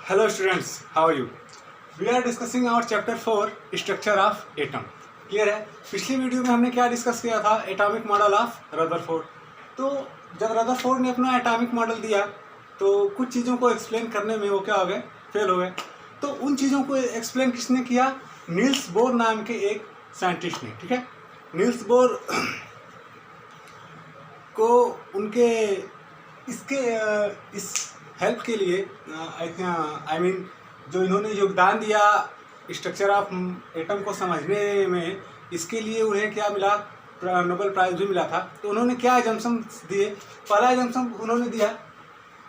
Hello students, how are you? We are discussing our chapter 4 structure of atom. Clear है? पिछली video में हमने क्या डिस्कस किया था? Atomic model of Rutherford. तो जब रदरफोर्ड ने अपना एटॉमिक मॉडल दिया तो कुछ चीज़ों को एक्सप्लेन करने में वो क्या हो गए, फेल हो गए। तो उन चीज़ों को एक्सप्लेन किसने किया? नील्स बोर नाम के एक साइंटिस्ट ने। ठीक है, नील्स बोर को उनके इस हेल्प के लिए आई मीन जो इन्होंने योगदान दिया स्ट्रक्चर ऑफ एटम को समझने में, इसके लिए उन्हें क्या मिला? नोबेल प्राइज़ भी मिला था। तो उन्होंने क्या एजम्पशन दिए? पहला एजम्पशन उन्होंने दिया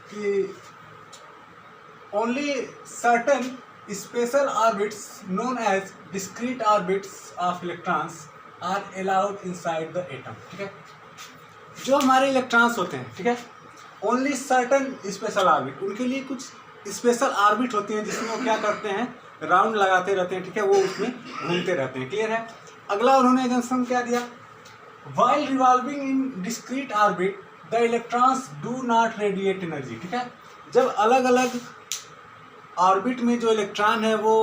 कि only certain special orbits known as discrete orbits of electrons are allowed inside the atom. ठीक है, जो हमारे इलेक्ट्रॉन्स होते हैं, ठीक है, ओनली सर्टन स्पेशल ऑर्बिट, उनके लिए कुछ स्पेशल ऑर्बिट होती हैं जिसमें वो क्या करते हैं? राउंड लगाते रहते हैं। ठीक है, वो उसमें घूमते रहते हैं। क्लियर है? अगला उन्होंने एजम्पशन क्या दिया? While revolving in discrete orbit the electrons do not radiate energy. ठीक है, जब अलग अलग ऑर्बिट में जो इलेक्ट्रॉन है वो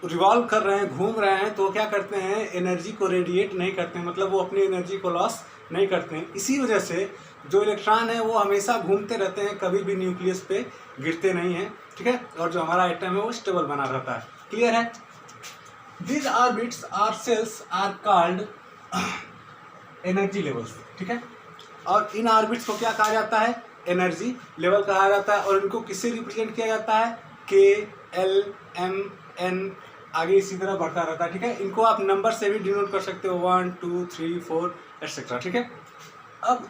रिवॉल्व कर रहे हैं, घूम रहे हैं, तो क्या करते हैं? एनर्जी को रेडिएट नहीं करते हैं, मतलब वो अपनी एनर्जी को लॉस नहीं करते हैं। इसी वजह से जो इलेक्ट्रॉन है वो हमेशा घूमते रहते हैं, कभी भी न्यूक्लियस पे गिरते नहीं हैं। ठीक है, और जो हमारा एटम है वो स्टेबल बना रहता है। क्लियर है? These orbits are shells are called energy levels. ठीक है, और इन ऑर्बिट्स को क्या कहा जाता है? एनर्जी लेवल कहा जाता है। और इनको किससे रिप्रेजेंट किया जाता है? के, एल, एम, एन, आगे इसी तरह बढ़ता रहता है। ठीक है, इनको आप नंबर से भी डिनोट कर सकते हो, 1 2 3 4 एटसेट्रा। ठीक है, अब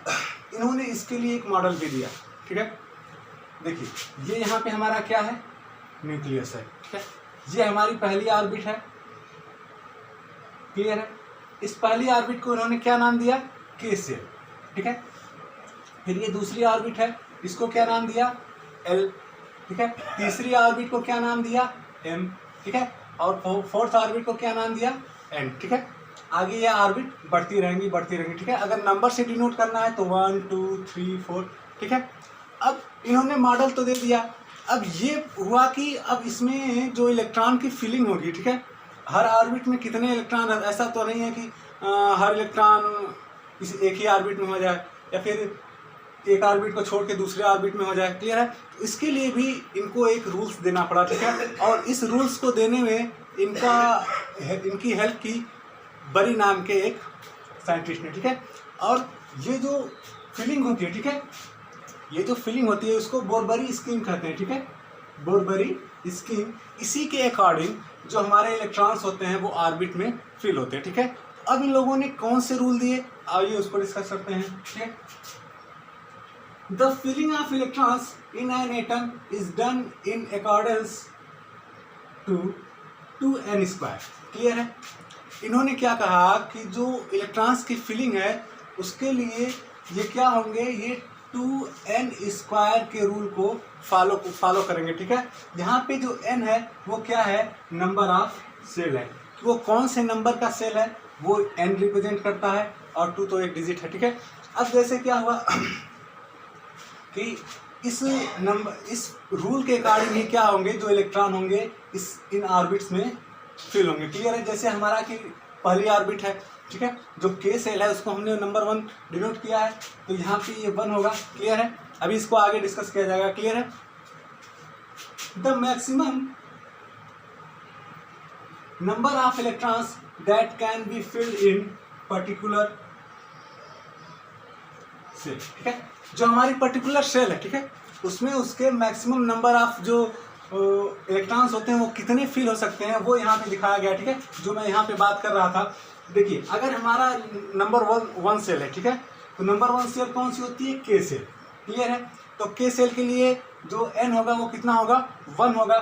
इन्होंने इसके लिए एक मॉडल भी दिया। ठीक है, देखिए ये यहाँ पे हमारा क्या है? न्यूक्लियस है। ठीक है, ये हमारी पहली ऑर्बिट है। क्लियर है? इस पहली ऑर्बिट को इन्होंने क्या नाम दिया? के सेल। ठीक है, फिर ये दूसरी ऑर्बिट है, इसको क्या नाम दिया? एल। ठीक है, तीसरी ऑर्बिट को क्या नाम दिया? एम। ठीक है, और फोर्थ ऑर्बिट को क्या नाम दिया? एन। ठीक है, आगे ये ऑर्बिट बढ़ती रहेंगी बढ़ती रहेंगी। ठीक है, अगर नंबर से डिनोट करना है तो 1 2 3 4। ठीक है, अब इन्होंने मॉडल तो दे दिया। अब ये हुआ कि अब इसमें जो इलेक्ट्रॉन की फिलिंग होगी, ठीक है, हर ऑर्बिट में कितने इलेक्ट्रॉन, ऐसा तो नहीं है कि हर इलेक्ट्रॉन इस एक ही ऑर्बिट में हो जाए या फिर एक ऑर्बिट को छोड़ के दूसरे ऑर्बिट में हो जाए। क्लियर है? तो इसके लिए भी इनको एक रूल्स देना पड़ा। ठीक है, और इस रूल्स को देने में इनकी हेल्प की बरी नाम के एक साइंटिस्ट ने। ठीक है, और ये जो फिलिंग होती है, ठीक है, ये जो फिलिंग होती है उसको बोरबरी स्कीम कहते हैं। ठीक है, बोरबरी स्कीम, इसी के अकॉर्डिंग जो हमारे इलेक्ट्रॉन्स होते हैं वो ऑर्बिट में फिल होते हैं। ठीक है, अब इन लोगों ने कौन से रूल दिए, आइए उसको डिस्कस करते हैं। ठीक है, the filling of electrons in an atom is done in accordance to 2n²। Clear है? इन्होंने क्या कहा कि जो इलेक्ट्रॉन्स की फिलिंग है उसके लिए ये क्या होंगे? ये 2n² के रूल को फॉलो करेंगे। ठीक है, यहाँ पे जो n है वो क्या है? नंबर ऑफ सेल है। वो कौन से नंबर का सेल है? वो n रिप्रेजेंट करता है और 2 तो एक डिजिट है। ठीक है, अब जैसे क्या हुआ कि इस रूल के अकॉर्डिंग ही क्या होंगे? जो इलेक्ट्रॉन होंगे इन ऑर्बिट्स में फिल होंगे। क्लियर है? जैसे हमारा कि पहली ऑर्बिट है, ठीक है, जो के सेल है उसको हमने नंबर 1 डिनोट किया है, तो यहाँ पे ये 1 होगा। क्लियर है? अभी इसको आगे डिस्कस किया जाएगा। क्लियर है? The maximum number of electrons that can be filled in particular shell. ठीक है, जो हमारी पर्टिकुलर सेल है, ठीक है, उसमें उसके मैक्सिमम नंबर ऑफ जो इलेक्ट्रॉन्स होते हैं वो कितने फिल हो सकते हैं वो यहाँ पे दिखाया गया। ठीक है, जो मैं यहाँ पे बात कर रहा था। देखिए, अगर हमारा नंबर 1 सेल है, ठीक है, तो नंबर 1 सेल कौन सी होती है? के सेल। क्लियर है? तो के सेल के लिए जो n होगा वो कितना होगा? 1 होगा।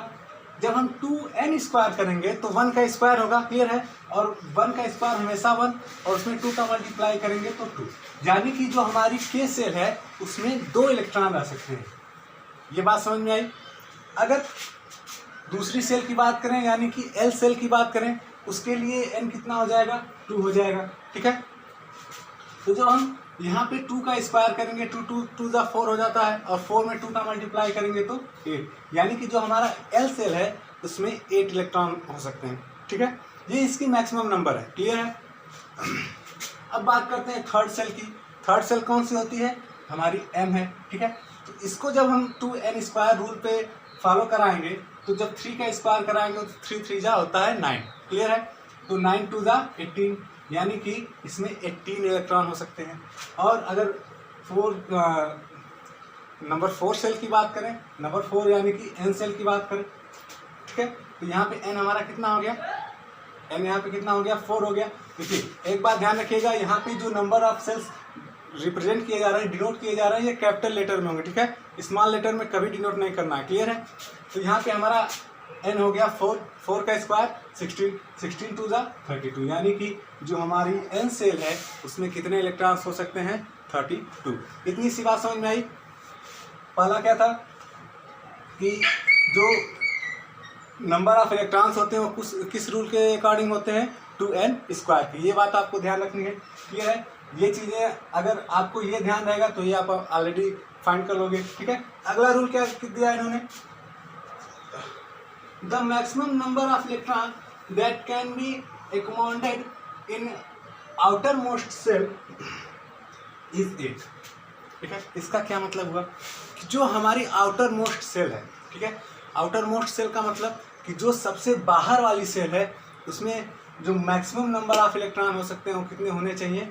जब हम 2n² करेंगे तो 1 का स्क्वायर होगा। क्लियर है? और 1 का स्क्वायर हमेशा 1, और उसमें 2 का मल्टीप्लाई करेंगे तो 2, यानी कि जो हमारी के सेल है उसमें 2 इलेक्ट्रॉन आ सकते हैं। ये बात समझ में आई? अगर दूसरी सेल की बात करें, यानी कि एल सेल की बात करें, उसके लिए n कितना हो जाएगा? 2 हो जाएगा। ठीक है, तो जब हम यहाँ पे 2 का स्क्वायर करेंगे, 2 ज़ा 4 हो जाता है, और 4 में 2 का मल्टीप्लाई करेंगे तो 8, यानी कि जो हमारा एल सेल है उसमें 8 इलेक्ट्रॉन हो सकते हैं। ठीक है, ये इसकी मैक्सिमम नंबर है। क्लियर है। अब बात करते हैं थर्ड सेल की। थर्ड सेल कौन सी होती है? हमारी एम है। ठीक है, तो इसको जब हम 2n² रूल पे फॉलो कराएंगे तो जब 3 का स्क्वायर कराएंगे तो 3 जा होता है 9। क्लियर है, तो 9 2 जा 18, यानी कि इसमें 18 इलेक्ट्रॉन हो सकते हैं। और अगर नंबर 4 सेल की बात करें, नंबर 4 यानी कि एन सेल की बात करें, ठीक है, तो यहाँ पे एन हमारा कितना हो गया? एन यहाँ पे कितना हो गया? 4 हो गया। देखिए एक बात ध्यान रखिएगा, यहाँ पे जो नंबर ऑफ सेल्स रिप्रेजेंट किए जा रहे हैं, डिनोट किए जा रहे हैं, ये कैपिटल लेटर में होंगे। ठीक है, स्मॉल लेटर में कभी डिनोट नहीं करना है। क्लियर है, तो यहाँ पे हमारा एन हो गया 4, 4 का स्क्वायर 16, 16 2 जा 32, यानी कि जो हमारी एन सेल है उसमें कितने इलेक्ट्रॉन्स हो सकते हैं? 32। इतनी सी बात समझ में आई। पहला क्या था कि जो नंबर ऑफ इलेक्ट्रॉन्स होते हैं वो किस रूल के अकॉर्डिंग होते हैं? 2n² की। ये बात आपको ध्यान रखनी है। क्लियर है, ये चीज़ें अगर आपको ये ध्यान रहेगा तो ये आप ऑलरेडी फाइंड कर लोगे। ठीक है, अगला रूल क्या दिया इन्होंने? The maximum number of electron that can be accommodated in outermost shell is 8। ठीक है, इसका क्या मतलब हुआ कि जो हमारी आउटर मोस्ट सेल है, ठीक है, आउटर मोस्ट सेल का मतलब कि जो सबसे बाहर वाली सेल है उसमें जो मैक्सिमम नंबर ऑफ इलेक्ट्रॉन हो सकते हैं वो कितने होने चाहिए?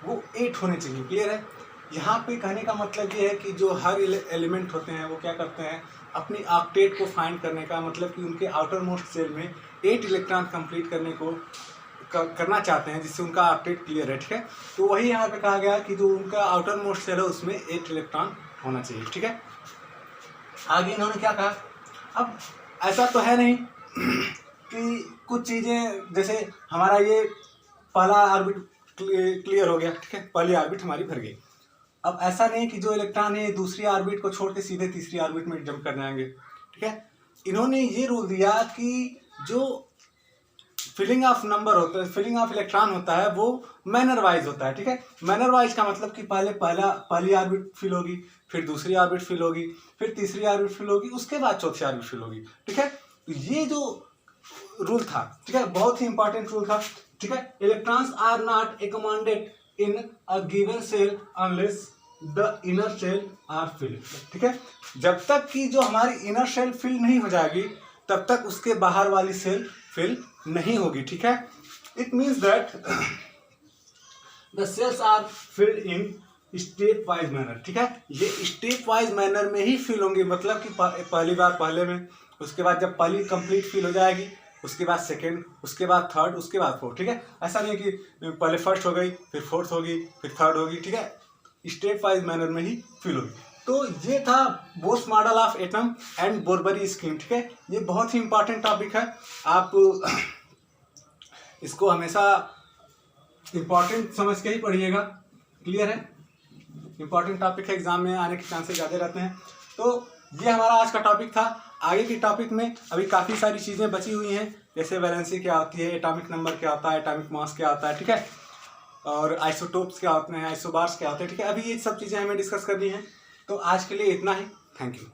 वो 8 होने चाहिए। क्लियर है, यहाँ पे कहने का मतलब ये है कि जो हर एलिमेंट होते हैं वो क्या करते हैं? अपनी ऑक्टेट को फाइंड करने का मतलब कि उनके आउटर मोस्ट सेल में 8 इलेक्ट्रॉन कंप्लीट करने को करना चाहते हैं, जिससे उनका ऑक्टेट क्लियर है। ठीक है, तो वही यहाँ पे कहा गया कि जो उनका आउटर मोस्ट सेल है उसमें 8 इलेक्ट्रॉन होना चाहिए। ठीक है, आगे इन्होंने क्या कहा? अब ऐसा तो है नहीं कि कुछ चीज़ें, जैसे हमारा ये पहला ऑर्बिट क्लियर हो गया, ठीक है, पहली ऑर्बिट हमारी भर गई। अब ऐसा नहीं कि जो इलेक्ट्रॉन है दूसरी ऑर्बिट को छोड़ के सीधे तीसरी ऑर्बिट में जंप कर जाएंगे। ठीक है, इन्होंने ये रूल दिया कि जो फिलिंग ऑफ नंबर होता है, फिलिंग ऑफ इलेक्ट्रॉन होता है, वो मैनर वाइज होता है। ठीक है, मैनर वाइज का मतलब कि पहली ऑर्बिट फिल होगी, फिर दूसरी ऑर्बिट फिल होगी, फिर तीसरी ऑर्बिट फिल होगी, उसके बाद चौथी ऑर्बिट फिल होगी। ठीक है, तो ये जो रूल था, ठीक है, बहुत ही इंपॉर्टेंट रूल था। ठीक है, electrons are not accommodated in a given shell unless the inner shell are filled. ठीक है, जब तक कि जो हमारी इनर सेल फिल नहीं हो जाएगी तब तक उसके बाहर वाली सेल फिल नहीं होगी। ठीक है, it means that the shells are filled in step wise manner. ठीक है, ये स्टेप वाइज मैनर में ही फिल होंगे, मतलब कि पहली बार पहले में, उसके बाद जब पहली कंप्लीट फिल हो जाएगी उसके बाद सेकेंड, उसके बाद थर्ड, उसके बाद फोर्थ। ठीक है, ऐसा नहीं कि पहले फर्स्ट हो गई फिर फोर्थ होगी फिर थर्ड होगी। ठीक है, स्टेप वाइज मैनर में ही फिल होगी। तो ये था Bohr's model of atom and Bohr Bury scheme. ठीक है, ये बहुत ही इंपॉर्टेंट टॉपिक है, आप इसको हमेशा इंपॉर्टेंट समझ के ही पढ़िएगा। क्लियर है, इंपॉर्टेंट टॉपिक है, एग्जाम में आने के चांसेस ज़्यादा रहते हैं। तो ये हमारा आज का टॉपिक था। आगे के टॉपिक में अभी काफ़ी सारी चीज़ें बची हुई हैं, जैसे वैलेंसी क्या होती है, एटॉमिक नंबर क्या होता है, एटॉमिक मास क्या होता है, ठीक है, और आइसोटोप्स क्या होते हैं, आइसोबार्स क्या होते हैं। ठीक है, अभी ये सब चीज़ें हमें डिस्कस करनी है। तो आज के लिए इतना ही। Thank you.